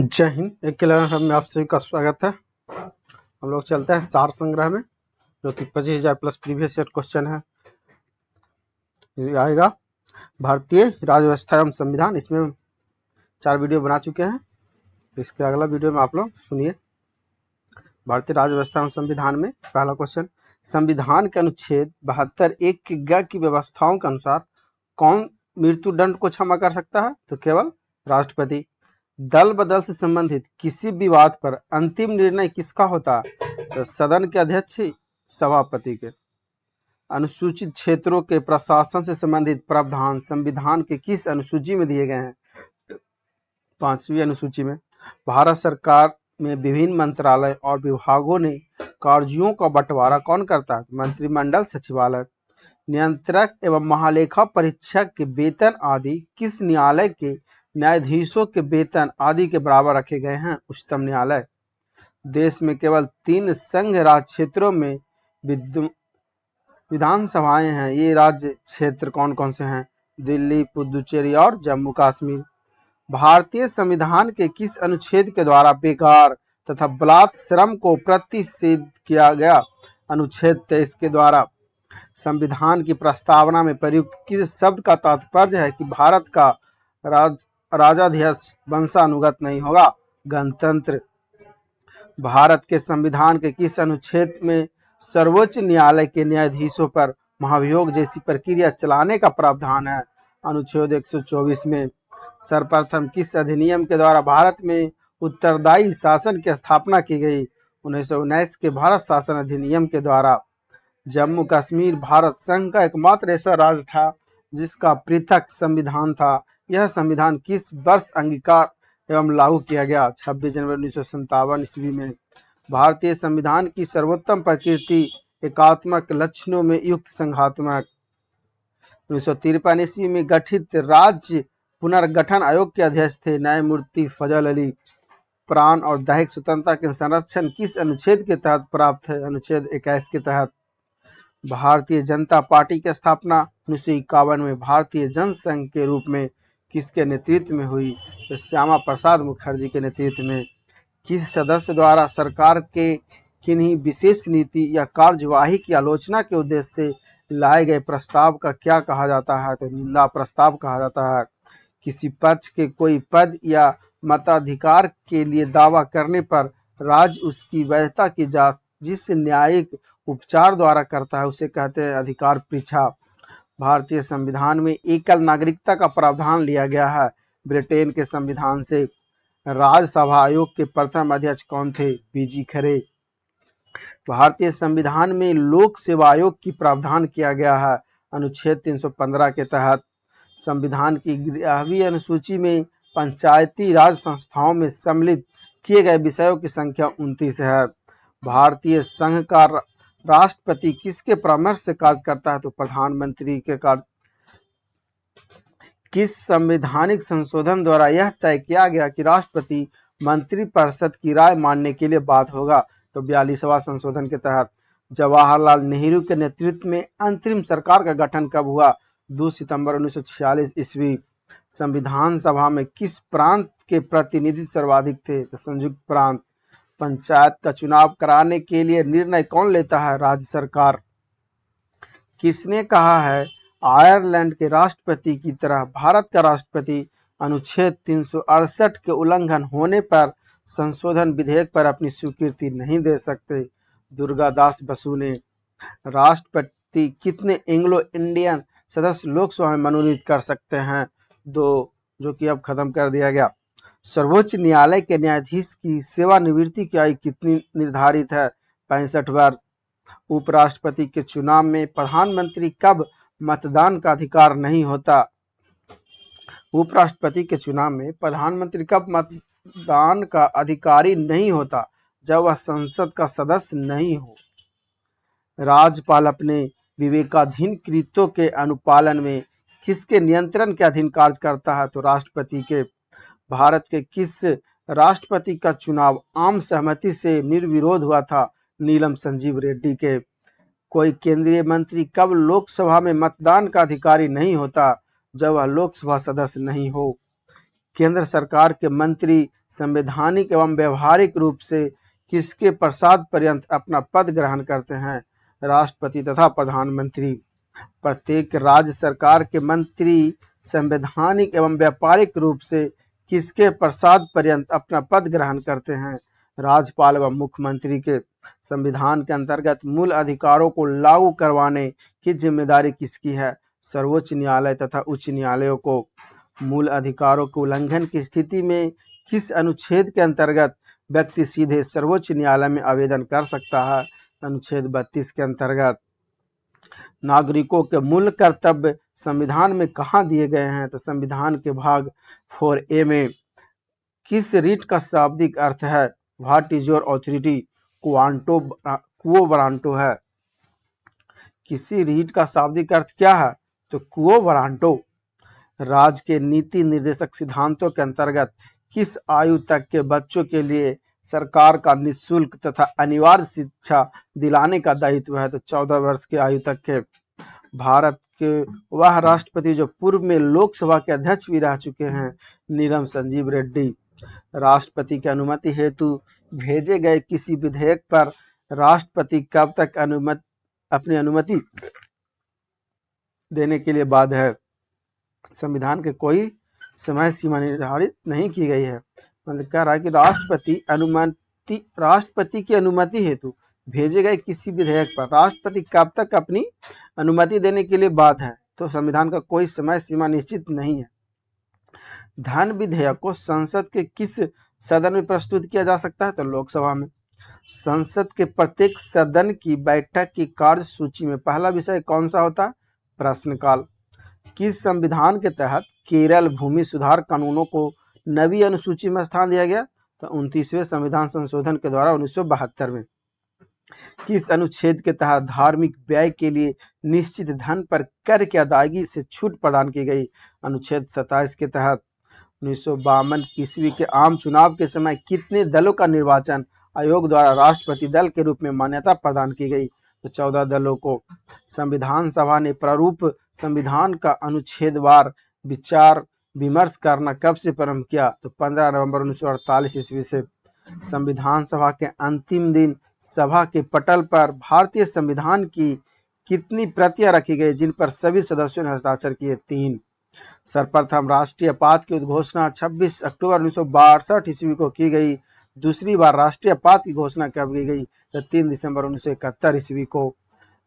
जय हिंद। एक किलोमीटर में आप सभी का स्वागत है। हम लोग चलते हैं सार संग्रह में, जो कि 25,000 प्लस प्रीवियस ईयर क्वेश्चन है। ये आएगा भारतीय राज्य व्यवस्था एवं संविधान। इसमें 4 वीडियो बना चुके हैं। इसके अगला वीडियो में आप लोग सुनिए। भारतीय राज्य व्यवस्था एवं संविधान में पहला क्वेश्चन, संविधान के अनुच्छेद 72(1) की ग की व्यवस्थाओं के अनुसार कौन मृत्युदंड को क्षमा कर सकता है? तो केवल राष्ट्रपति। दल बदल से संबंधित किसी विवाद पर अंतिम निर्णय किसका होता है? तो सदन के अध्यक्ष सभापति के। अनुसूचित क्षेत्रों के प्रशासन से संबंधित प्रावधान संविधान के किस अनुसूची में दिए गए हैं? 5वीं अनुसूची में। भारत सरकार में विभिन्न मंत्रालय और विभागों ने कार्यों का बंटवारा कौन करता है? मंत्रिमंडल सचिवालय। नियंत्रक एवं महालेखा परीक्षक के वेतन आदि किस न्यायालय के न्यायाधीशों के वेतन आदि के बराबर रखे गए हैं? उच्चतम न्यायालय। देश में केवल 3 संघ राज्य क्षेत्रों में विधानसभाएं हैं। ये राज्य क्षेत्र कौन कौन से हैं? दिल्ली, पुदुचेरी और जम्मू कश्मीर। भारतीय संविधान के किस अनुच्छेद के द्वारा बेकार तथा बलात् श्रम को प्रतिषेध किया गया? अनुच्छेद 23 के द्वारा। संविधान की प्रस्तावना में प्रयुक्त किस शब्द का तात्पर्य है कि भारत का राजाध्यक्ष वंशानुगत नहीं होगा? गणतंत्र। भारत के संविधान के किस अनुच्छेद में सर्वोच्च न्यायालय के न्यायाधीशों पर महाभियोग जैसी प्रक्रिया चलाने का प्रावधान है? अनुच्छेद 124 में। सर्वप्रथम किस अधिनियम के द्वारा भारत में उत्तरदायी शासन की स्थापना की गई? 1919 के भारत शासन अधिनियम के द्वारा। जम्मू कश्मीर भारत संघ का एकमात्र ऐसा राज्य था जिसका पृथक संविधान था। यह संविधान किस वर्ष अंगीकार एवं लागू किया गया? 26 जनवरी 1957 ईस्वी में। भारतीय संविधान की सर्वोत्तम प्रकृति एकात्मक लक्षणों में युक्त संघात्मक। 1953 ईस्वी में गठित राज्य पुनर्गठन आयोग के अध्यक्ष थे न्यायमूर्ति फजल अली। प्राण और दैहिक स्वतंत्रता के संरक्षण किस अनुच्छेद के तहत प्राप्त है? अनुच्छेद 21 के तहत। भारतीय जनता पार्टी की स्थापना 1951 में भारतीय जनसंघ के रूप में किसके नेतृत्व में हुई? तो श्यामा प्रसाद मुखर्जी के नेतृत्व में। किस सदस्य द्वारा सरकार के किन्हीं विशेष नीति या कार्यवाही की आलोचना के उद्देश्य से लाए गए प्रस्ताव का क्या कहा जाता है? तो निंदा प्रस्ताव कहा जाता है। किसी पक्ष के कोई पद या मताधिकार के लिए दावा करने पर राज्य उसकी वैधता की जांच जिस न्यायिक उपचार द्वारा करता है उसे कहते हैं अधिकार परीक्षा। भारतीय संविधान में एकल नागरिकता का प्रावधान लिया गया है ब्रिटेन के संविधान से। राज्यसभा आयोग के प्रथम अध्यक्ष कौन थे? बीजी खरे। भारतीय संविधान में लोक सेवा आयोग की प्रावधान किया गया है अनुच्छेद 315 के तहत। संविधान की 11वीं अनुसूची में पंचायती राज संस्थाओं में सम्मिलित किए गए विषयों की संख्या 29 है। भारतीय संघ का राष्ट्रपति किसके परामर्श से कार्य करता है? तो प्रधानमंत्री के कार्य। किस संवैधानिक संशोधन द्वारा यह तय किया गया कि राष्ट्रपति मंत्रिपरिषद की राय मानने के लिए बाध्य होगा? तो 42वां संशोधन के तहत। जवाहरलाल नेहरू के नेतृत्व में अंतरिम सरकार का गठन कब हुआ? 2 सितंबर 1946 ईस्वी। संविधान सभा में किस प्रांत के प्रतिनिधि सर्वाधिक थे? तो संयुक्त प्रांत। पंचायत का चुनाव कराने के लिए निर्णय कौन लेता है? राज्य सरकार। किसने कहा है आयरलैंड के राष्ट्रपति की तरह भारत का राष्ट्रपति अनुच्छेद 368 के उल्लंघन होने पर संशोधन विधेयक पर अपनी स्वीकृति नहीं दे सकते? दुर्गादास बसु ने। राष्ट्रपति कितने एंग्लो इंडियन सदस्य लोकसभा में मनोनीत कर सकते हैं? 2, जो कि अब खत्म कर दिया गया। सर्वोच्च न्यायालय के न्यायाधीश की सेवानिवृत्ति की आयु कितनी निर्धारित है? 65 वर्ष। उपराष्ट्रपति के चुनाव में प्रधानमंत्री कब मतदान का अधिकार नहीं होता? उपराष्ट्रपति के चुनाव में प्रधानमंत्री कब मतदान का अधिकारी नहीं होता? जब वह संसद का सदस्य नहीं हो। राज्यपाल अपने विवेकाधीन कृत्यों के अनुपालन में किसके नियंत्रण के अधीन कार्य करता है? तो राष्ट्रपति के। भारत के किस राष्ट्रपति का चुनाव आम सहमति से निर्विरोध हुआ था? नीलम संजीव रेड्डी के। कोई केंद्रीय मंत्री कब लोकसभा में मतदान का अधिकारी नहीं होता? जब वह लोकसभा सदस्य नहीं हो। केंद्र सरकार के मंत्री संवैधानिक एवं व्यवहारिक रूप से किसके पश्चात पर्यंत अपना पद ग्रहण करते हैं? राष्ट्रपति तथा प्रधानमंत्री। प्रत्येक राज्य सरकार के मंत्री संवैधानिक एवं व्यापारिक रूप से किसके पश्चात पर्यंत अपना पद ग्रहण करते हैं? राज्यपाल एवं मुख्यमंत्री के। संविधान के अंतर्गत मूल अधिकारों को लागू करवाने की जिम्मेदारी किसकी है? सर्वोच्च न्यायालय तथा उच्च न्यायालयों को। मूल अधिकारों के उल्लंघन की स्थिति में किस अनुच्छेद के अंतर्गत व्यक्ति सीधे सर्वोच्च न्यायालय में आवेदन कर सकता है? अनुच्छेद 32 के अंतर्गत। नागरिकों के मूल कर्तव्य संविधान में कहाँ दिए गए हैं? तो संविधान के भाग 4A में। किस रीट का शाब्दिक अर्थ है? What is your authority? Quo warranto है। किसी रीट का शाब्दिक अर्थ क्या है? तो क्वो वरांटो। राज्य के नीति निर्देशक सिद्धांतों के अंतर्गत किस आयु तक के बच्चों के लिए सरकार का निःशुल्क तथा अनिवार्य शिक्षा दिलाने का दायित्व है? तो 14 वर्ष की आयु तक के। भारत के वह राष्ट्रपति जो पूर्व में लोकसभा के अध्यक्ष भी रह चुके हैं, नीलम संजीव रेड्डी। राष्ट्रपति की अनुमति हेतु भेजे गए किसी विधेयक पर राष्ट्रपति कब तक अपनी अनुमति देने के लिए बाध्य है? संविधान के कोई समय सीमा निर्धारित नहीं की गई है। मतलब कह रहा है कि राष्ट्रपति की अनुमति हेतु भेजे गए किसी विधेयक पर राष्ट्रपति कब तक अपनी अनुमति देने के लिए बाध्य है? तो संविधान का कोई समय सीमा निश्चित नहीं है। धन विधेयक को संसद के किस सदन में प्रस्तुत किया जा सकता है? तो लोकसभा में। संसद के प्रत्येक सदन की बैठक की कार्य सूची में पहला विषय कौन सा होता है? प्रश्नकाल। किस संविधान के तहत केरल भूमि सुधार कानूनों को नवी अनुसूची में स्थान दिया गया? तो 29वें संविधान संशोधन के द्वारा 1972 में। किस अनुच्छेद के तहत धार्मिक व्यय के लिए निश्चित धन पर कर की अदायगी से छूट प्रदान की गई? अनुच्छेद 27 के तहत। 1952 ईस्वी के आम चुनाव के समय कितने दलों का निर्वाचन आयोग द्वारा राष्ट्रपति दल के रूप में मान्यता प्रदान की गई? तो 14 दलों को। संविधान सभा ने प्रारूप संविधान का अनुच्छेदवार विचार विमर्श करना कब से प्रारंभ किया? तो 15 नवंबर 1948 ईस्वी से। संविधान सभा के अंतिम दिन सभा के पटल पर भारतीय संविधान की कितनी प्रतियां रखी गई जिन पर सभी सदस्यों ने हस्ताक्षर किए? 3। सर्वप्रथम राष्ट्रीय पात की उद्घोषणा 26 अक्टूबर 1962 ईस्वी को की गई। दूसरी बार राष्ट्रीय पात की घोषणा कब की गई? तो 3 दिसंबर 1971 ईस्वी को।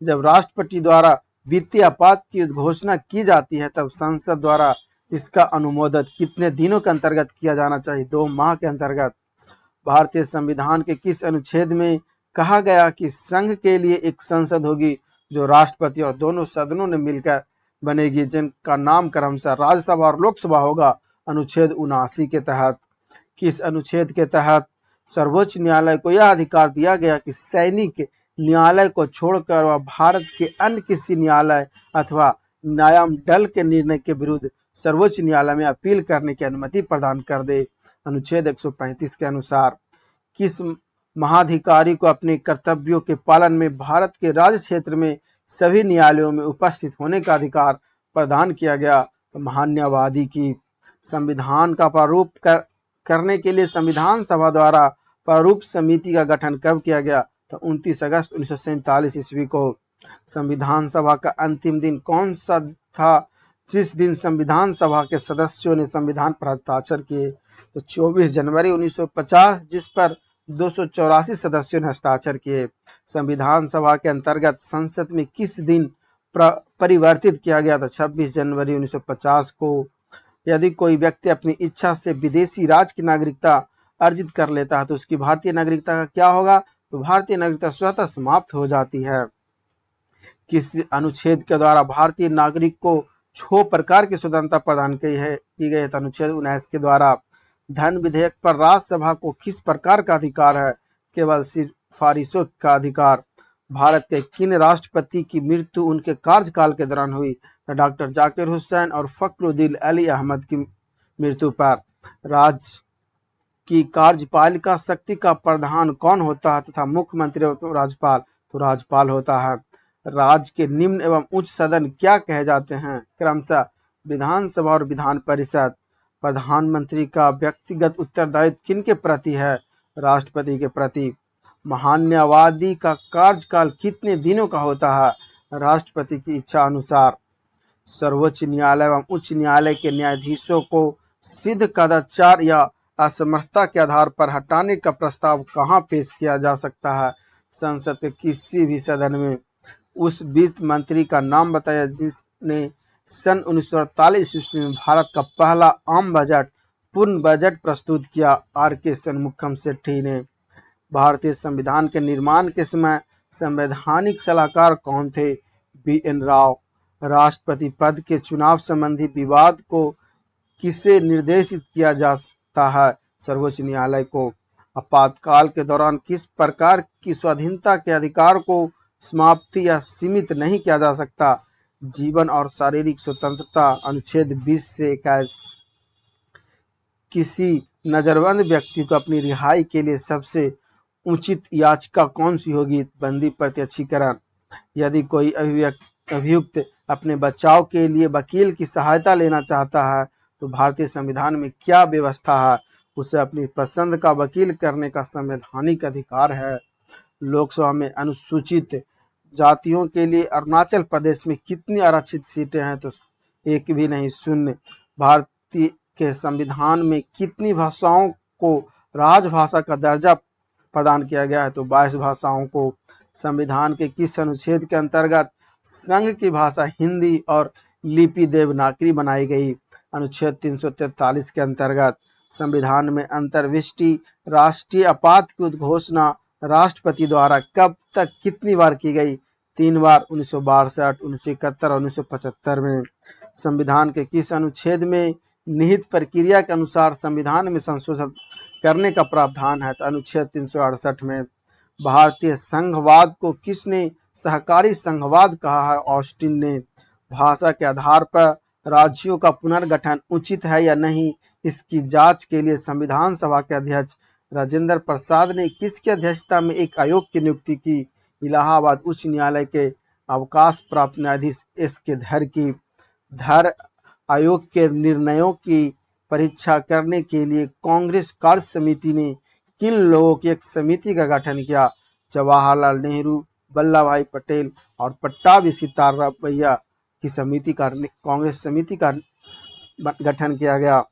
जब राष्ट्रपति द्वारा वित्तीय आपात की घोषणा की जाती है तब संसद द्वारा इसका अनुमोदन कितने दिनों के अंतर्गत किया जाना चाहिए? 2 माह के अंतर्गत। भारतीय संविधान के किस अनुच्छेद में कहा गया कि संघ के लिए एक संसद होगी जो राष्ट्रपति और दोनों सदनों ने मिलकर बनेगी, जिनका नाम क्रमशः राज्यसभा और लोकसभा होगा? अनुच्छेद 79 के तहत। किस अनुच्छेद के तहत सर्वोच्च न्यायालय को यह अधिकार दिया गया कि सैनिक न्यायालय को छोड़कर वह भारत के अन्य किसी न्यायालय अथवा न्यायमंडल के निर्णय के विरुद्ध सर्वोच्च न्यायालय में अपील करने की अनुमति प्रदान कर दे? अनुच्छेद 135 के अनुसार। किस महाधिकारी को अपने कर्तव्यों के पालन में भारत के राज्य क्षेत्र में सभी न्यायालयों में उपस्थित होने का अधिकार प्रदान किया गया? तो महान्यायवादी की। संविधान का प्रारूप करने के लिए संविधान सभा द्वारा प्रारूप समिति का गठन कब किया गया? तो 29 अगस्त 1947 ईस्वी को। संविधान सभा का अंतिम दिन कौन सा था जिस दिन संविधान सभा के सदस्यों ने संविधान पर हस्ताक्षर किए? तो 24 जनवरी 1950, जिस पर 284 सदस्यों ने हस्ताक्षर किए। संविधान सभा के अंतर्गत संसद में किस दिन परिवर्तित किया गया था? 26 जनवरी 1950 को। यदि कोई व्यक्ति अपनी इच्छा से विदेशी राज्य की नागरिकता अर्जित कर लेता है तो उसकी भारतीय नागरिकता का क्या होगा? तो भारतीय नागरिकता स्वतः समाप्त हो जाती है। किस अनुच्छेद के द्वारा भारतीय नागरिक को 6 प्रकार की स्वतंत्रता प्रदान की गई है? अनुच्छेद 19 के द्वारा। धन विधेयक पर राज्यसभा को किस प्रकार का अधिकार है? केवल सिफारिशों का अधिकार। भारत के किन राष्ट्रपति की मृत्यु उनके कार्यकाल के दौरान हुई? डॉक्टर जाकिर हुसैन और फखरुद्दीन अली अहमद की मृत्यु पर। राज्य की कार्यपालिका शक्ति का प्रधान कौन होता है तथा मुख्यमंत्री राज्यपाल? तो राज्यपाल होता है। राज्य के निम्न एवं उच्च सदन क्या कहे जाते हैं? क्रमशः विधानसभा और विधान परिषद। प्रधानमंत्री का व्यक्तिगत उत्तरदायित्व किनके प्रति है? राष्ट्रपति के प्रति। महान्यायवादी का कार्यकाल कितने दिनों का होता है? राष्ट्रपति की इच्छा अनुसार। सर्वोच्च न्यायालय एवं उच्च न्यायालय के न्यायाधीशों को सिद्ध कदाचार या असमर्थता के आधार पर हटाने का प्रस्ताव कहाँ पेश किया जा सकता है? संसद के किसी भी सदन में। उस वित्त मंत्री का नाम बताया जिसने सन 1948 ईस्वी में भारत का पहला आम बजट पूर्ण बजट प्रस्तुत किया? आर.के. शनमुखम शेट्टी ने। भारतीय संविधान के निर्माण के समय संवैधानिक सलाहकार कौन थे? बी.एन. राव। राष्ट्रपति पद के चुनाव संबंधी विवाद को किसे निर्देशित किया जाता है? सर्वोच्च न्यायालय को। आपातकाल के दौरान किस प्रकार की स्वाधीनता के अधिकार को समाप्ति या सीमित नहीं किया जा सकता? जीवन और शारीरिक स्वतंत्रता, अनुच्छेद 20 से 21। किसी नजरबंद व्यक्ति को अपनी रिहाई के लिए सबसे उचित याचिका कौन सी होगी? बंदी प्रत्यक्षीकरण। यदि कोई अभियुक्त अपने बचाव के लिए वकील की सहायता लेना चाहता है तो भारतीय संविधान में क्या व्यवस्था है? उसे अपनी पसंद का वकील करने का संवैधानिक अधिकार है। लोकसभा में अनुसूचित जातियों के लिए अरुणाचल प्रदेश में कितनी आरक्षित सीटें हैं? तो एक भी नहीं, शून्य। भारतीय के संविधान में कितनी भाषाओं को राजभाषा का दर्जा प्रदान किया गया है? तो 22 भाषाओं को। संविधान के किस अनुच्छेद के अंतर्गत संघ की भाषा हिंदी और लिपि देवनागरी बनाई गई? अनुच्छेद 343 के अंतर्गत। संविधान में अंतर्विष्टि राष्ट्रीय आपात की उद्घोषणा राष्ट्रपति द्वारा कब तक कितनी बार की गई? 3 बार, 1962, 1971 और 1975 में। संविधान के किस अनुच्छेद में निहित प्रक्रिया के अनुसार संविधान में संशोधन करने का प्रावधान है? तो अनुच्छेद 368 में। भारतीय संघवाद को किसने सहकारी संघवाद कहा है? ऑस्टिन ने। भाषा के आधार पर राज्यों का पुनर्गठन उचित है या नहीं, इसकी जांच के लिए संविधान सभा के अध्यक्ष राजेंद्र प्रसाद ने किसकी अध्यक्षता में एक आयोग की नियुक्ति की? इलाहाबाद उच्च न्यायालय के अवकाश प्राप्त न्यायाधीश एस.के. धर की। धर आयोग के निर्णयों की परीक्षा करने के लिए कांग्रेस कार्य समिति ने किन लोगों की एक समिति का गठन किया? जवाहरलाल नेहरू, वल्लभ भाई पटेल और पट्टाभी सितारामैया की समिति का कांग्रेस समिति का गठन किया गया।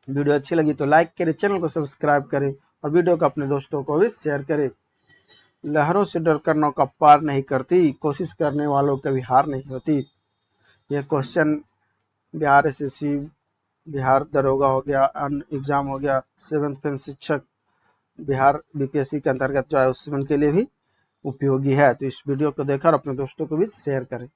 वीडियो अच्छी लगी तो लाइक करें, चैनल को सब्सक्राइब करें और वीडियो को अपने दोस्तों को भी शेयर करें। लहरों से डरकर नौका पार नहीं करती, कोशिश करने वालों कभी हार नहीं होती। यह क्वेश्चन बिहार एसएससी, बिहार दरोगा हो गया, अन्य एग्जाम हो गया, 7th पेन शिक्षक बिहार बीपीएससी के अंतर्गत जो है उसके लिए भी उपयोगी है। तो इस वीडियो को देखकर अपने दोस्तों को भी शेयर करें।